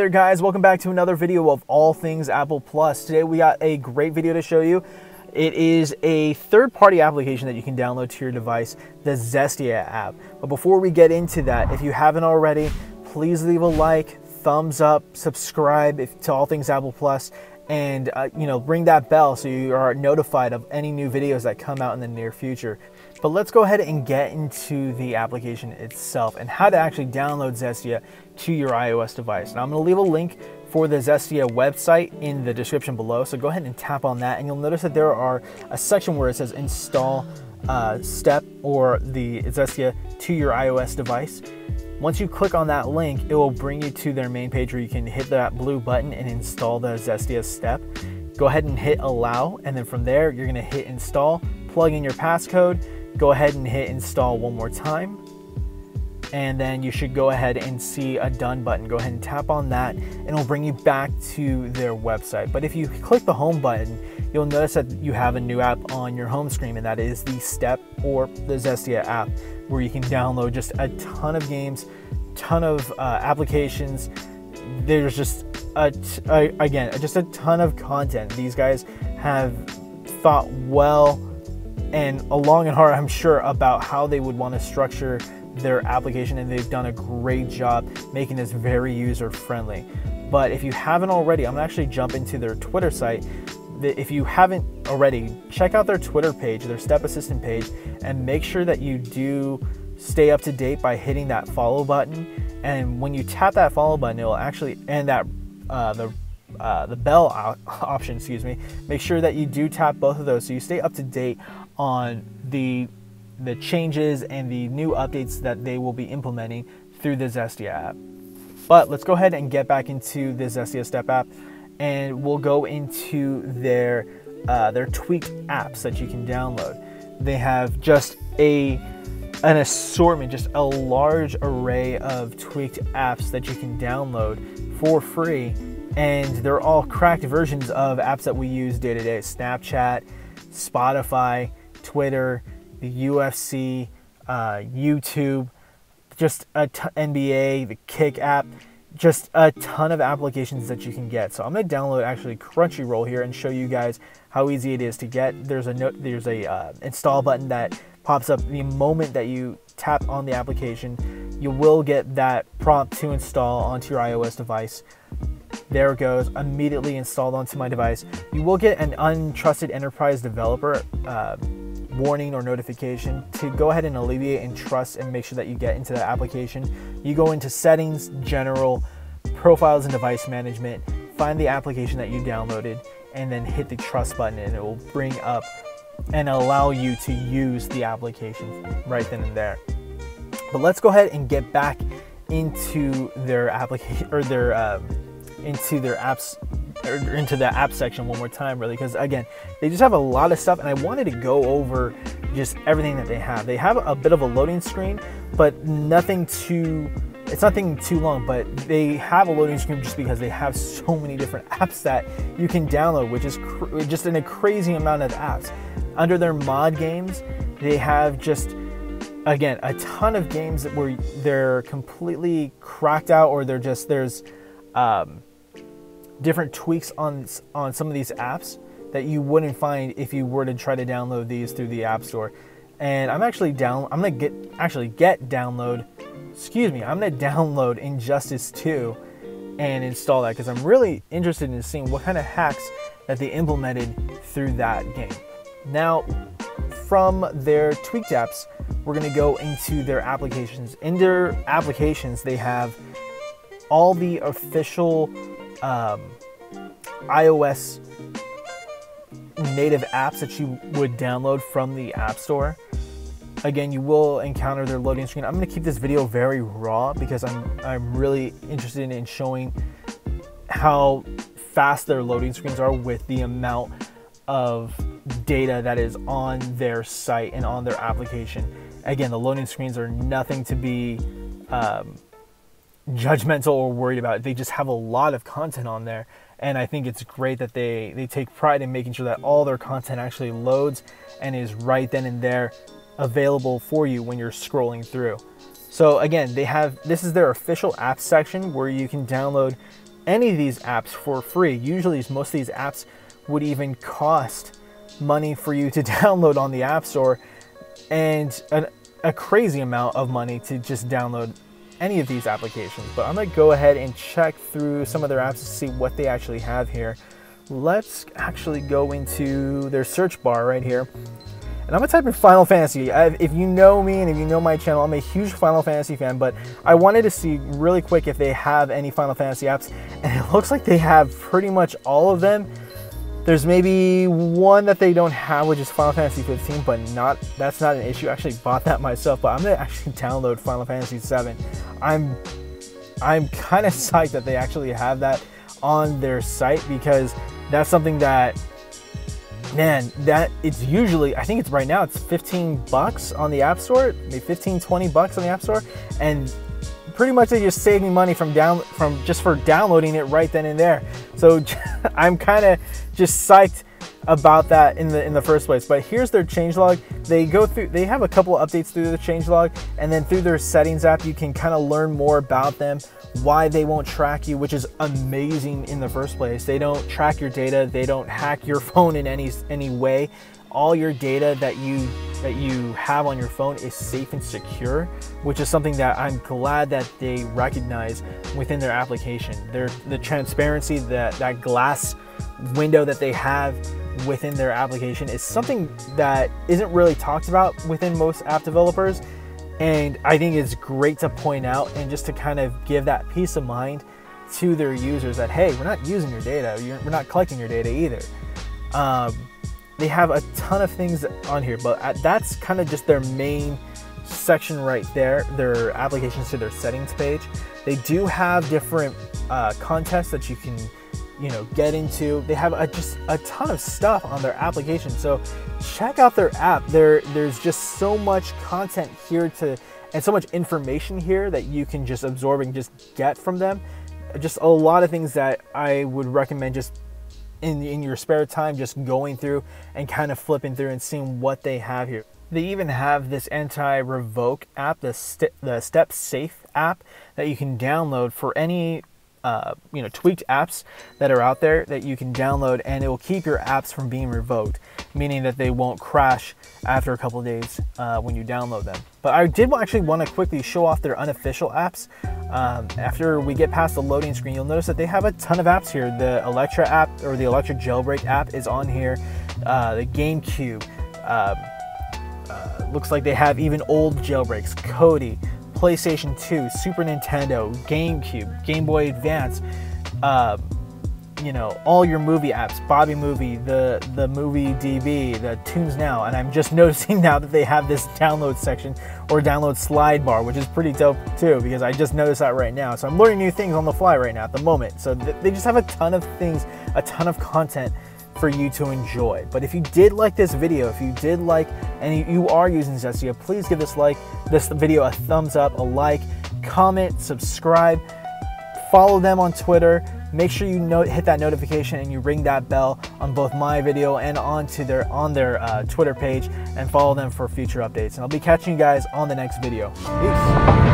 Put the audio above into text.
there guys, welcome back to another video of all things Apple Plus. Today we got a great video to show you. It is a third-party application that you can download to your device, the Zestia app. But before we get into that, if you haven't already, please leave a like, thumbs up, subscribe to All Things Apple Plus, and ring that bell so you are notified of any new videos that come out in the near future. But let's go ahead and get into the application itself and how to actually download Zestia to your iOS device. Now I'm going to leave a link for the Zestia website in the description below, so go ahead and tap on that and you'll notice that there are a section where it says install step or the Zestia to your iOS device. Once you click on that link, it will bring you to their main page where you can hit that blue button and install the Zestia step. Go ahead and hit allow, and then from there you're going to hit install, plug in your passcode, go ahead and hit install one more time, and then you should go ahead and see a done button. Go ahead and tap on that and it'll bring you back to their website. But if you click the home button, you'll notice that you have a new app on your home screen, and that is the Step or the Zestia app, where you can download just a ton of games, ton of applications. There's just a ton of content. These guys have thought well and long and hard, I'm sure, about how they would want to structure their application, and they've done a great job making this very user friendly. But if you haven't already, I'm gonna actually jump into their Twitter site. If you haven't already, check out their Twitter page, their Step Assistant page, and make sure that you do stay up to date by hitting that follow button. And when you tap that follow button, it will actually, and that the bell option, excuse me, make sure that you do tap both of those so you stay up to date on the changes and the new updates that they will be implementing through the Zestia app. But let's go ahead and get back into the Zestia Step app, and we'll go into their tweaked apps that you can download. They have just an assortment, just a large array of tweaked apps that you can download for free, and they're all cracked versions of apps that we use day to day: Snapchat, Spotify, Twitter, the UFC, YouTube, just NBA, the Kick app, just a ton of applications that you can get. So I'm going to download actually Crunchyroll here and show you guys how easy it is to get. There's a install button that pops up the moment that you tap on the application. You will get that prompt to install onto your iOS device. There it goes, immediately installed onto my device. You will get an untrusted enterprise developer warning or notification to go ahead and alleviate and trust and make sure that you get into the application. You go into settings, general, profiles and device management, find the application that you downloaded, and then hit the trust button, and it will bring up and allow you to use the application right then and there. But let's go ahead and get back into their application, or into their apps, or into the app section one more time, really, because again, they just have a lot of stuff, and I wanted to go over just everything that they have. They have a bit of a loading screen, but it's nothing too long, but they have a loading screen just because they have so many different apps that you can download, which is just a crazy amount of apps. Under their mod games, they have just, again, a ton of games where they're completely cracked out, or there's different tweaks on some of these apps that you wouldn't find if you were to try to download these through the App Store. And I'm gonna download Injustice 2 and install that, because I'm really interested in seeing what kind of hacks that they implemented through that game. Now, from their tweaked apps, we're gonna go into their applications. In their applications, they have all the official iOS native apps that you would download from the App Store. Again, you will encounter their loading screen. I'm going to keep this video very raw because I'm really interested in showing how fast their loading screens are with the amount of data that is on their site and on their application. Again, the loading screens are nothing to be judgmental or worried about. They just have a lot of content on there, and I think it's great that they take pride in making sure that all their content actually loads and is right then and there available for you when you're scrolling through. So again, this is their official apps section where you can download any of these apps for free. Usually most of these apps would even cost money for you to download on the App Store, and a crazy amount of money to just download any of these applications. But I'm gonna go ahead and check through some of their apps to see what they actually have here. Let's actually go into their search bar right here. And I'm gonna type in Final Fantasy. If you know me and if you know my channel, I'm a huge Final Fantasy fan, but I wanted to see really quick if they have any Final Fantasy apps, and it looks like they have pretty much all of them. There's maybe one that they don't have, which is Final Fantasy 15, but that's not an issue. I actually bought that myself, but I'm gonna actually download Final Fantasy 7. I'm kind of psyched that they actually have that on their site, because that's something that, man, that it's usually, I think it's right now, it's 15 bucks on the App Store, maybe 15, 20 bucks on the App Store, and pretty much they just saved me money from just for downloading it right then and there. So I'm kind of just psyched about that in the first place. But here's their changelog. They have a couple of updates through the changelog, and then through their settings app you can kind of learn more about them, why they won't track you, which is amazing in the first place. They don't track your data, they don't hack your phone in any way. All your data that you have on your phone is safe and secure, which is something that I'm glad that they recognize within their application. The transparency, that glass window that they have within their application is something that isn't really talked about within most app developers, and I think it's great to point out and just to kind of give that peace of mind to their users that, hey, we're not using your data, we're not collecting your data either. They have a ton of things on here, but that's kind of just their main section right there, their applications to their settings page. They do have different contests that you can, get into. They have just a ton of stuff on their application, so check out their app. There's just so much content here and so much information here that you can just absorb and just get from them. Just a lot of things that I would recommend just in your spare time, just going through and kind of flipping through and seeing what they have here. They even have this anti-revoke app, the Step Safe app that you can download for any tweaked apps that are out there that you can download, and it will keep your apps from being revoked, meaning that they won't crash after a couple of days when you download them. But I did actually want to quickly show off their unofficial apps. After we get past the loading screen, you'll notice that they have a ton of apps here. The ELECTRA app, or the ELECTRA Jailbreak app, is on here. The GameCube. Looks like they have even old jailbreaks. Kodi, PlayStation 2, Super Nintendo, GameCube, Game Boy Advance. All your movie apps, Bobby Movie, the Movie DB, the Tunes Now, and I'm just noticing now that they have this download section or download slide bar, which is pretty dope too, because I just noticed that right now. So I'm learning new things on the fly right now at the moment. So they just have a ton of things, a ton of content for you to enjoy. But if you did like this video, if you did like, and you are using Zestia, please give this video a thumbs up, a like, comment, subscribe, follow them on Twitter. Make sure you hit that notification and you ring that bell on both my video and on their Twitter page, and follow them for future updates. And I'll be catching you guys on the next video. Peace.